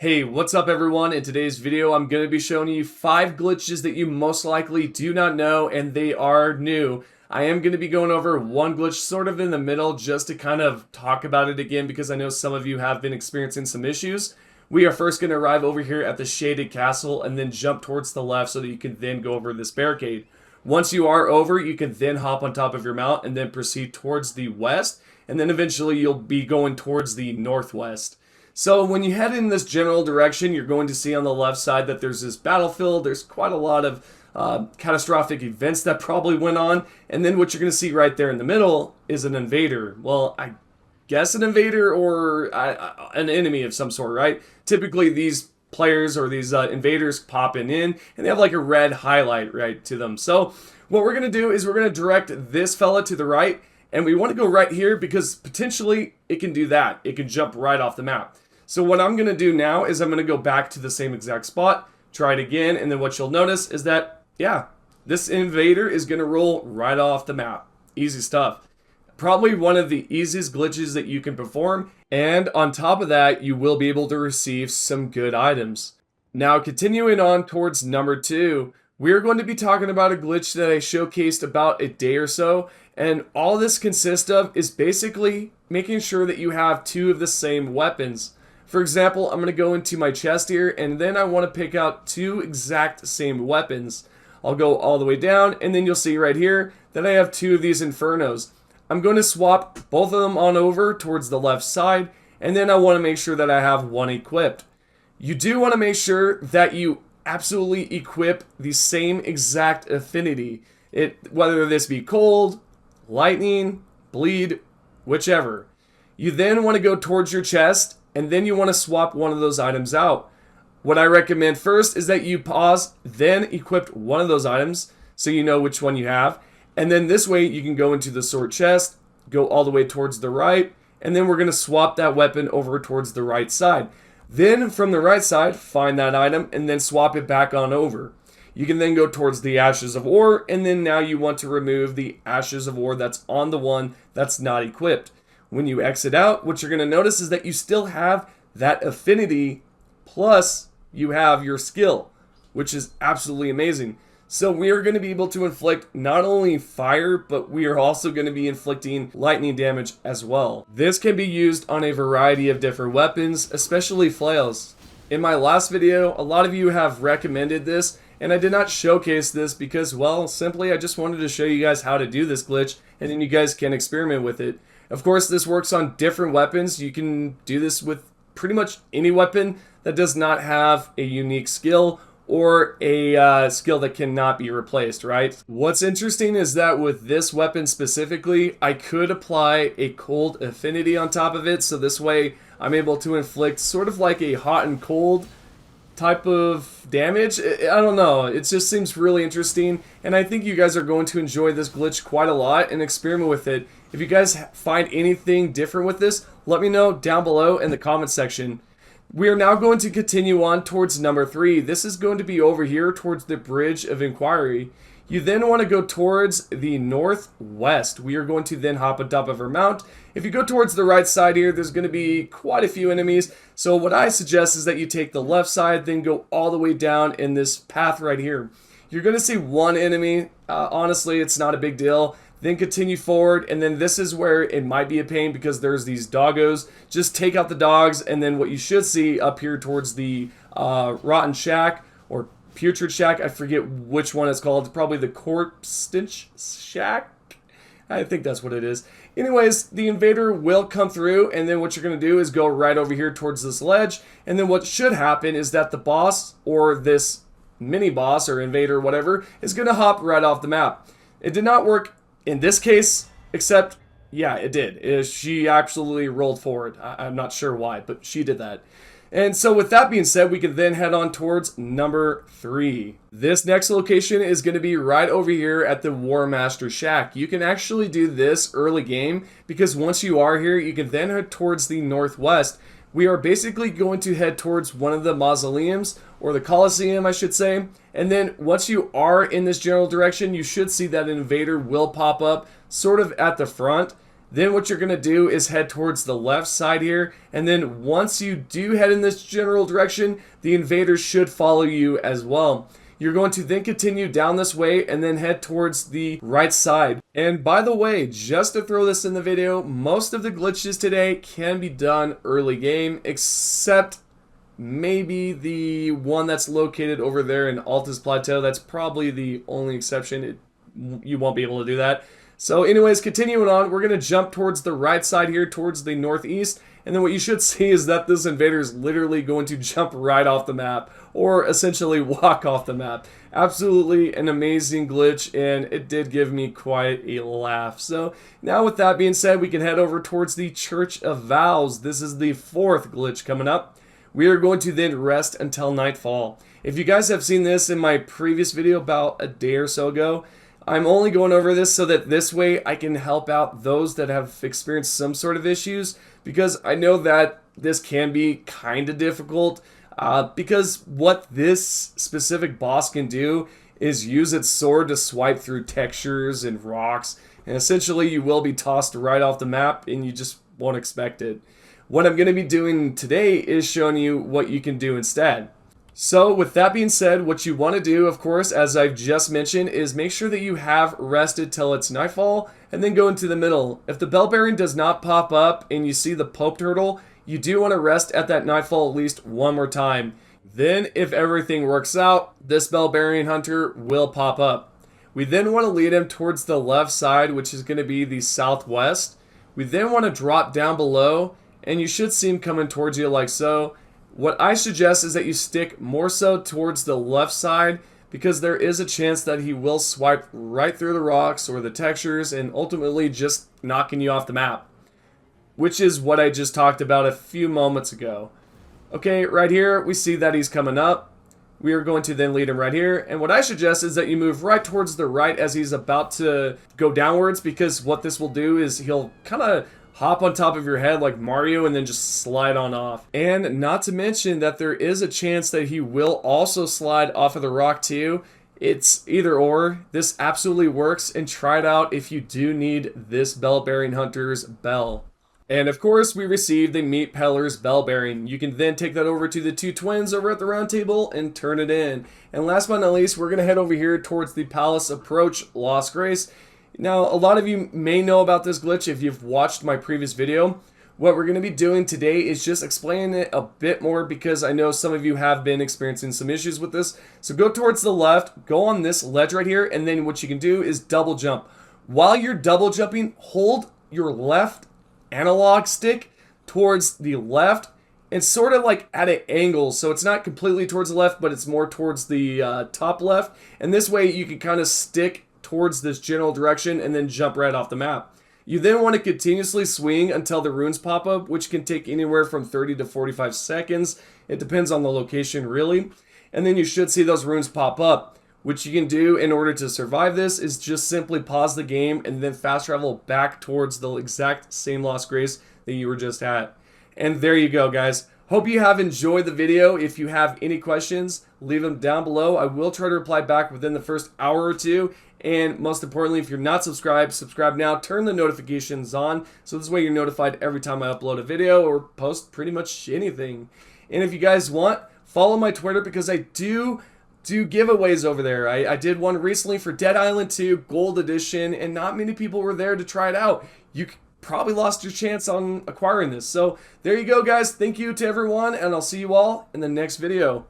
Hey, what's up everyone? In today's video, I'm going to be showing you 5 glitches that you most likely do not know, and they are new. I am going to be going over one glitch sort of in the middle just to kind of talk about it again because I know some of you have been experiencing some issues. We are first going to arrive over here at the shaded castle and then jump towards the left so that you can then go over this barricade. Once you are over, you can then hop on top of your mount and then proceed towards the west, and then eventually you'll be going towards the northwest. So when you head in this general direction, you're going to see on the left side that there's this battlefield. There's quite a lot of catastrophic events that probably went on. And then what you're going to see right there in the middle is an invader. Well, I guess an invader or an enemy of some sort, right? Typically these players or these invaders popping in and they have like a red highlight right to them. So what we're going to do is we're going to direct this fella to the right. And we want to go right here because potentially it can do that. It can jump right off the map. So what I'm going to do now is I'm going to go back to the same exact spot, try it again, and then what you'll notice is that, yeah, this invader is going to roll right off the map. Easy stuff. Probably one of the easiest glitches that you can perform, and on top of that, you will be able to receive some good items. Now, continuing on towards number 2, we're going to be talking about a glitch that I showcased about a day or so, and all this consists of is basically making sure that you have 2 of the same weapons. For example, I'm going to go into my chest here, and then I want to pick out 2 exact same weapons. I'll go all the way down, and then you'll see right here that I have 2 of these Infernos. I'm going to swap both of them on over towards the left side, and then I want to make sure that I have 1 equipped. You do want to make sure that you absolutely equip the same exact affinity. Whether this be cold, lightning, bleed, whichever. You then want to go towards your chest, and then you want to swap one of those items out. What I recommend first is that you pause, then equip one of those items so you know which one you have. And then this way you can go into the sword chest, go all the way towards the right, and then we're going to swap that weapon over towards the right side. Then from the right side, find that item and then swap it back on over. You can then go towards the Ashes of Ore, and then now you want to remove the Ashes of Ore that's on the one that's not equipped. When you exit out, what you're going to notice is that you still have that affinity, plus you have your skill, which is absolutely amazing. So we are going to be able to inflict not only fire, but we are also going to be inflicting lightning damage as well. This can be used on a variety of different weapons, especially flails. In my last video, a lot of you have recommended this, and I did not showcase this because, well, simply I just wanted to show you guys how to do this glitch, and then you guys can experiment with it. Of course, this works on different weapons. You can do this with pretty much any weapon that does not have a unique skill or a skill that cannot be replaced, right? What's interesting is that with this weapon specifically, I could apply a cold affinity on top of it, so this way I'm able to inflict sort of like a hot and cold type of damage. I don't know, it just seems really interesting, and I think you guys are going to enjoy this glitch quite a lot and experiment with it. If you guys find anything different with this, let me know down below in the comment section. We are now going to continue on towards number 3. This is going to be over here towards the Bridge of Inquiry. You then want to go towards the northwest. We are going to then hop on top of our mount. If you go towards the right side here, there's going to be quite a few enemies. So what I suggest is that you take the left side, then go all the way down in this path right here. You're going to see 1 enemy. Honestly, it's not a big deal. Then continue forward, and then this is where it might be a pain because there's these doggos. Just take out the dogs, and then what you should see up here towards the Rotten Shack, or Putrid Shack, I forget which one it's called. It's probably the Corpse Stench Shack? I think that's what it is. Anyways, the invader will come through, and then what you're going to do is go right over here towards this ledge, and then what should happen is that the boss, or this mini-boss, or invader, whatever, is going to hop right off the map. It did not work in this case, except, yeah, it did. She absolutely rolled forward. I'm not sure why, but she did that. And so with that being said, we can then head on towards number 3. This next location is going to be right over here at the War Master Shack. You can actually do this early game because once you are here, you can then head towards the northwest. We are basically going to head towards one of the mausoleums, or the Colosseum, I should say. And then once you are in this general direction, you should see that an invader will pop up sort of at the front. Then what you're going to do is head towards the left side here, and then once you do head in this general direction, the invaders should follow you as well. You're going to then continue down this way and then head towards the right side. And by the way, just to throw this in the video, most of the glitches today can be done early game, except maybe the one that's located over there in Altus Plateau. That's probably the only exception. You won't be able to do that. So anyways, continuing on, we're going to jump towards the right side here, towards the northeast. And then what you should see is that this invader is literally going to jump right off the map, or essentially walk off the map. Absolutely an amazing glitch, and it did give me quite a laugh. So now with that being said, we can head over towards the Church of Vows. This is the 4th glitch coming up. We are going to then rest until nightfall. If you guys have seen this in my previous video about a day or so ago, I'm only going over this so that this way I can help out those that have experienced some sort of issues, because I know that this can be kind of difficult, because what this specific boss can do is use its sword to swipe through textures and rocks, and essentially you will be tossed right off the map and you just won't expect it. What I'm going to be doing today is showing you what you can do instead. So with that being said, what you want to do, of course, as I've just mentioned, is make sure that you have rested till it's nightfall and then go into the middle. If the bell bearing does not pop up and you see the Pope Turtle, you do want to rest at that nightfall at least one more time. Then if everything works out, this bell bearing hunter will pop up. We then want to lead him towards the left side, which is going to be the southwest. We then want to drop down below, and you should see him coming towards you like so. What I suggest is that you stick more so towards the left side, because there is a chance that he will swipe right through the rocks or the textures and ultimately just knocking you off the map, which is what I just talked about a few moments ago. Okay, right here we see that he's coming up. We are going to then lead him right here, and what I suggest is that you move right towards the right as he's about to go downwards, because what this will do is he'll kind of hop on top of your head like Mario and then just slide on off. And not to mention that there is a chance that he will also slide off of the rock too. It's either or. This absolutely works, and try it out if you do need this bell bearing hunter's bell. And of course, we received the Meat Peller's bell bearing. You can then take that over to the 2 twins over at the round table and turn it in. And last but not least, we're going to head over here towards the Palace Approach Lost Grace. Now, a lot of you may know about this glitch if you've watched my previous video. What we're going to be doing today is just explaining it a bit more, because I know some of you have been experiencing some issues with this. So go towards the left, go on this ledge right here, and then what you can do is double jump. While you're double jumping, hold your left analog stick towards the left. It's sort of like at an angle, so it's not completely towards the left, but it's more towards the top left. And this way you can kind of stick towards this general direction and then jump right off the map. You then want to continuously swing until the runes pop up, which can take anywhere from 30 to 45 seconds. It depends on the location, really. And then you should see those runes pop up. What you can do in order to survive this is just simply pause the game and then fast travel back towards the exact same Lost Grace that you were just at. And there you go, guys. Hope you have enjoyed the video. If you have any questions, leave them down below. I will try to reply back within the first hour or two. And most importantly, if you're not subscribed, subscribe now. Turn the notifications on, so this way you're notified every time I upload a video or post pretty much anything. And if you guys want, follow my Twitter, because I do giveaways over there. I did one recently for Dead Island 2 Gold Edition, and not many people were there to try it out. You probably lost your chance on acquiring this. So there you go, guys. Thank you to everyone, and I'll see you all in the next video.